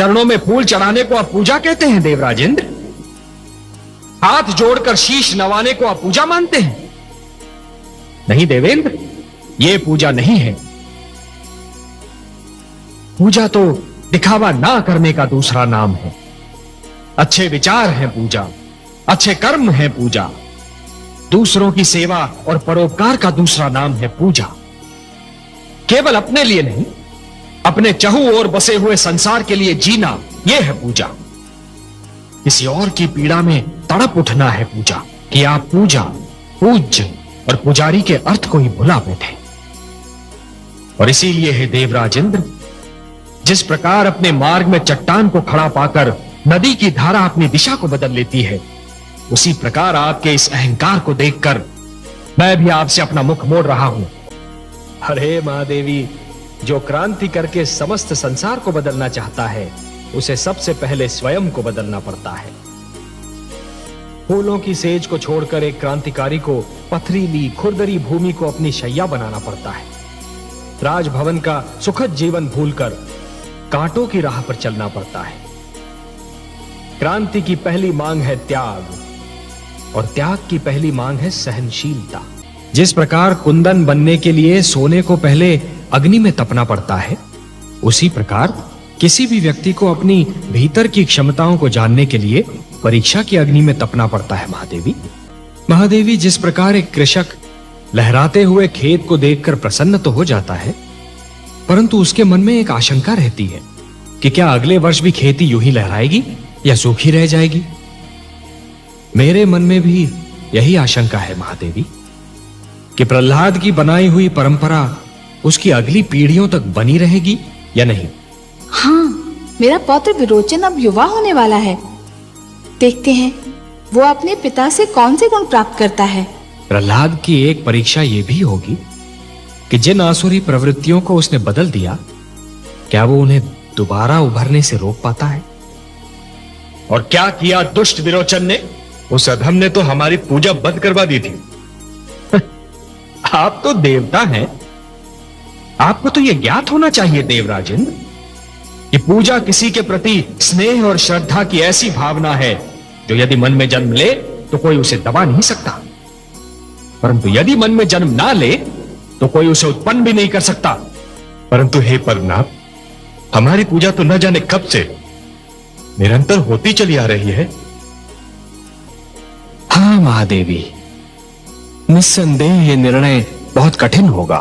चरणों में फूल चढ़ाने को आप पूजा कहते हैं देवराजेंद्र? हाथ जोड़कर शीश नवाने को आप पूजा मानते हैं? नहीं देवेंद्र, यह पूजा नहीं है। पूजा तो दिखावा ना करने का दूसरा नाम है। अच्छे विचार हैं पूजा, अच्छे कर्म है पूजा। दूसरों की सेवा और परोपकार का दूसरा नाम है पूजा। केवल अपने लिए नहीं, अपने चहु ओर बसे हुए संसार के लिए जीना, यह है पूजा। किसी और की पीड़ा में तड़प उठना है पूजा। कि आप पूजा, पूज्य और पुजारी के अर्थ को ही भुला बैठे। और इसीलिए है देवराजेंद्र, जिस प्रकार अपने मार्ग में चट्टान को खड़ा पाकर नदी की धारा अपनी दिशा को बदल लेती है, उसी प्रकार आपके इस अहंकार को देखकर मैं भी आपसे अपना मुख मोड़ रहा हूं। अरे महादेवी, जो क्रांति करके समस्त संसार को बदलना चाहता है, उसे सबसे पहले स्वयं को बदलना पड़ता है। फूलों की सेज को छोड़कर एक क्रांतिकारी को पथरीली खुरदरी भूमि को अपनी शैया बनाना पड़ता है। राजभवन का सुखद जीवन भूलकर कांटों की राह पर चलना पड़ता है। क्रांति की पहली मांग है त्याग, और त्याग की पहली मांग है सहनशीलता। जिस प्रकार कुंदन बनने के लिए सोने को पहले अग्नि में तपना पड़ता है, उसी प्रकार किसी भी व्यक्ति को अपनी भीतर की क्षमताओं को जानने के लिए परीक्षा की अग्नि में तपना पड़ता है। महादेवी, जिस प्रकार एक कृषक लहराते हुए खेत को देखकर प्रसन्न तो हो जाता है, परंतु उसके मन में एक आशंका रहती है कि क्या अगले वर्ष भी खेती यूं ही लहराएगी या सूखी रह जाएगी। मेरे मन में भी यही आशंका है महादेवी, कि प्रहलाद की बनाई हुई परंपरा उसकी अगली पीढ़ियों तक बनी रहेगी या नहीं। हाँ, मेरा पौत्र विरोचन अब युवा होने वाला है। देखते हैं वो अपने पिता से कौन से गुण प्राप्त करता है। प्रहलाद की एक परीक्षा यह भी होगी कि जिन आसुरी प्रवृत्तियों को उसने बदल दिया, क्या वो उन्हें दोबारा उभरने से रोक पाता है। और क्या किया दुष्ट विरोचन ने? उस अधम ने तो हमारी पूजा बंद करवा दी थी। आप तो देवता हैं, आपको तो यह ज्ञात होना चाहिए देवराजेंद्र, कि पूजा किसी के प्रति स्नेह और श्रद्धा की ऐसी भावना है जो यदि मन में जन्म ले तो कोई उसे दबा नहीं सकता, परंतु यदि मन में जन्म ना ले तो कोई उसे उत्पन्न भी नहीं कर सकता। परंतु हे पद्मनाभ, हमारी पूजा तो न जाने कब से निरंतर होती चली आ रही है। हाँ महादेवी, निस्संदेह यह निर्णय बहुत कठिन होगा,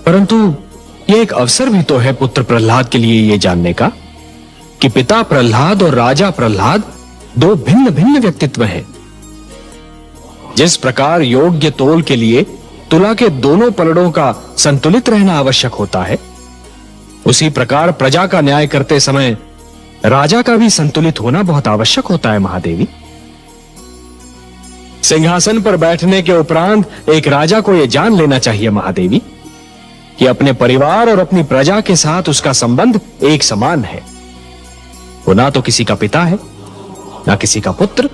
परंतु यह एक अवसर भी तो है पुत्र प्रहलाद के लिए यह जानने का कि पिता प्रहलाद और राजा प्रहलाद दो भिन्न भिन्न व्यक्तित्व हैं। जिस प्रकार योग्य तोल के लिए तुला के दोनों पलड़ों का संतुलित रहना आवश्यक होता है, उसी प्रकार प्रजा का न्याय करते समय राजा का भी संतुलित होना बहुत आवश्यक होता है। महादेवी, सिंहासन पर बैठने के उपरांत एक राजा को यह जान लेना चाहिए महादेवी, कि अपने परिवार और अपनी प्रजा के साथ उसका संबंध एक समान है। वो ना तो किसी का पिता है, ना किसी का पुत्र,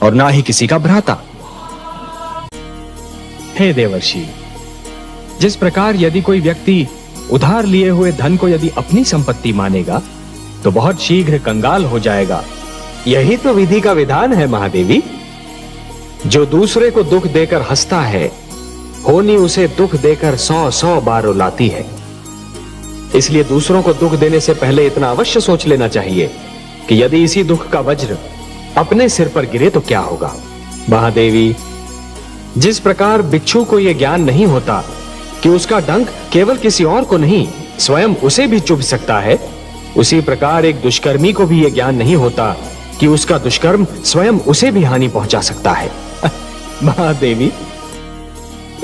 और ना ही किसी का भ्राता। हे देवर्षि, जिस प्रकार यदि कोई व्यक्ति उधार लिए हुए धन को यदि अपनी संपत्ति मानेगा तो बहुत शीघ्र कंगाल हो जाएगा, यही तो विधि का विधान है महादेवी। जो दूसरे को दुख देकर हंसता है, होनी उसे दुख देकर 100 बार रुलाती है। इसलिए दूसरों को दुख देने से पहले इतना अवश्य सोच लेना चाहिए कि यदि इसी दुख का वज्र अपने सिर पर गिरे तो क्या होगा। महादेवी, जिस प्रकार बिच्छू को यह ज्ञान नहीं होता कि उसका डंक केवल किसी और को नहीं स्वयं उसे भी चुभ सकता है, उसी प्रकार एक दुष्कर्मी को भी यह ज्ञान नहीं होता कि उसका दुष्कर्म स्वयं उसे भी हानि पहुंचा सकता है। महादेवी,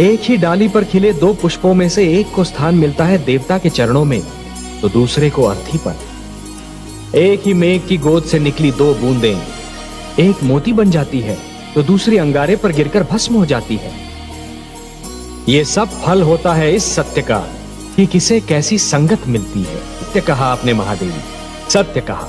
एक ही डाली पर खिले दो पुष्पों में से एक को स्थान मिलता है देवता के चरणों में, तो दूसरे को अर्थी पर। एक ही मेघ की गोद से निकली दो बूंदें एक मोती बन जाती है, तो दूसरी अंगारे पर गिरकर भस्म हो जाती है। यह सब फल होता है इस सत्य का कि किसे कैसी संगत मिलती है। सत्य कहा आपने महादेवी, सत्य कहा।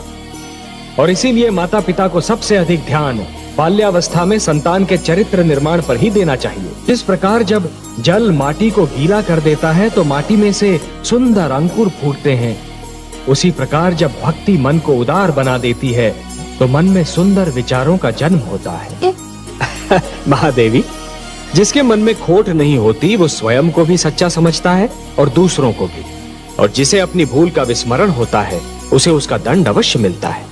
और इसीलिए माता पिता को सबसे अधिक ध्यान बाल्यावस्था में संतान के चरित्र निर्माण पर ही देना चाहिए। जिस प्रकार जब जल माटी को गीला कर देता है तो माटी में से सुंदर अंकुर फूटते हैं, उसी प्रकार जब भक्ति मन को उदार बना देती है तो मन में सुंदर विचारों का जन्म होता है। महादेवी, जिसके मन में खोट नहीं होती वो स्वयं को भी सच्चा समझता है और दूसरों को भी, और जिसे अपनी भूल का विस्मरण होता है उसे उसका दंड अवश्य मिलता है।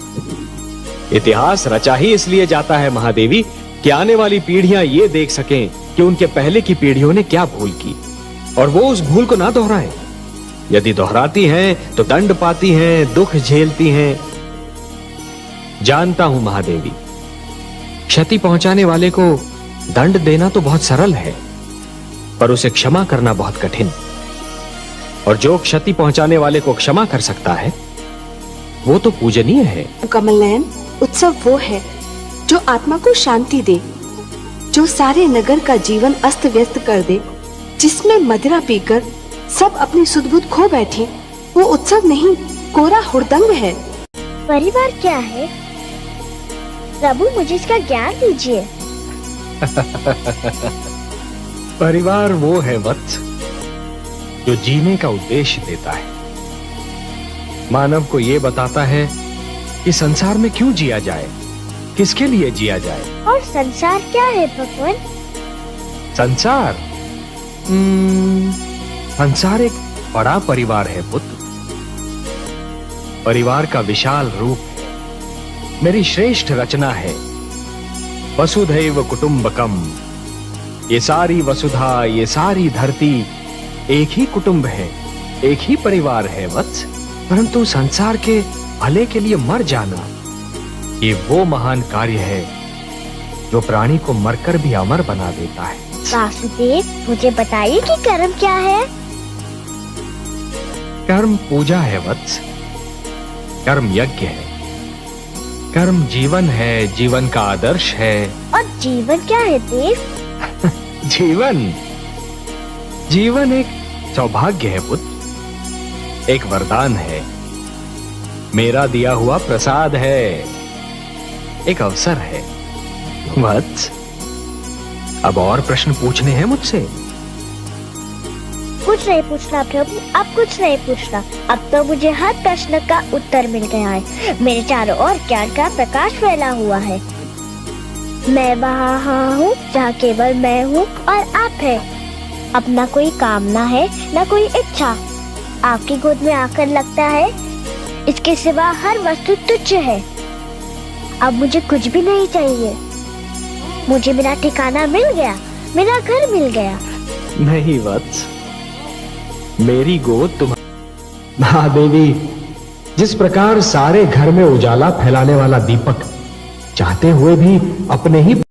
इतिहास रचा ही इसलिए जाता है महादेवी कि आने वाली पीढ़ियां ये देख सकें कि उनके पहले की पीढ़ियों ने क्या भूल की और वो उस भूल को ना दोहराएं। यदि दोहराती हैं तो दंड पाती हैं, दुख झेलती हैं। जानता हूं महादेवी, क्षति पहुंचाने वाले को दंड देना तो बहुत सरल है, पर उसे क्षमा करना बहुत कठिन। और जो क्षति पहुंचाने वाले को क्षमा कर सकता है वो तो पूजनीय है। कमल नयन, उत्सव वो है जो आत्मा को शांति दे, जो सारे नगर का जीवन अस्त व्यस्त कर दे, जिसमें मदिरा पीकर सब अपनी सुध-बुध खो बैठे, वो उत्सव नहीं, कोरा हुड़दंग है। परिवार क्या है? प्रभु, मुझे इसका ज्ञान दीजिए। परिवार वो है वत्स जो जीने का उद्देश्य देता है, मानव को ये बताता है कि संसार में क्यों जिया जाए, किसके लिए जिया जाए। और संसार क्या है भगवान? संसार संसार एक बड़ा परिवार है पुत्र। परिवार का विशाल रूप है, मेरी श्रेष्ठ रचना है। वसुधैव कुटुंबकम, ये सारी वसुधा, ये सारी धरती एक ही कुटुंब है, एक ही परिवार है वत्स। परंतु संसार के भले के लिए मर जाना, ये वो महान कार्य है जो प्राणी को मरकर भी अमर बना देता है। वासुदेव, मुझे बताइए कि कर्म क्या है? कर्म पूजा है वत्स, कर्म यज्ञ है, कर्म जीवन है, जीवन का आदर्श है। और जीवन क्या है देव? जीवन एक सौभाग्य है पुत्र, एक वरदान है, मेरा दिया हुआ प्रसाद है, एक अवसर है। वत्स, अब और प्रश्न पूछने हैं मुझसे? कुछ नहीं पूछना प्रभु, अब कुछ नहीं पूछना। अब तो मुझे हर प्रश्न का उत्तर मिल गया है। मेरे चारों ओर ज्ञान का प्रकाश फैला हुआ है। मैं वहाँ हूँ जहाँ केवल मैं हूँ और आप है। अब न कोई कामना है, न कोई इच्छा। आपकी गोद में आकर लगता है इसके सिवा हर वस्तु तुच्छ है। अब मुझे कुछ भी नहीं चाहिए। मुझे मेरा ठिकाना मिल गया, मेरा घर मिल गया। नहीं वत्स, मेरी गोद तुम। महादेवी, जिस प्रकार सारे घर में उजाला फैलाने वाला दीपक चाहते हुए भी अपने ही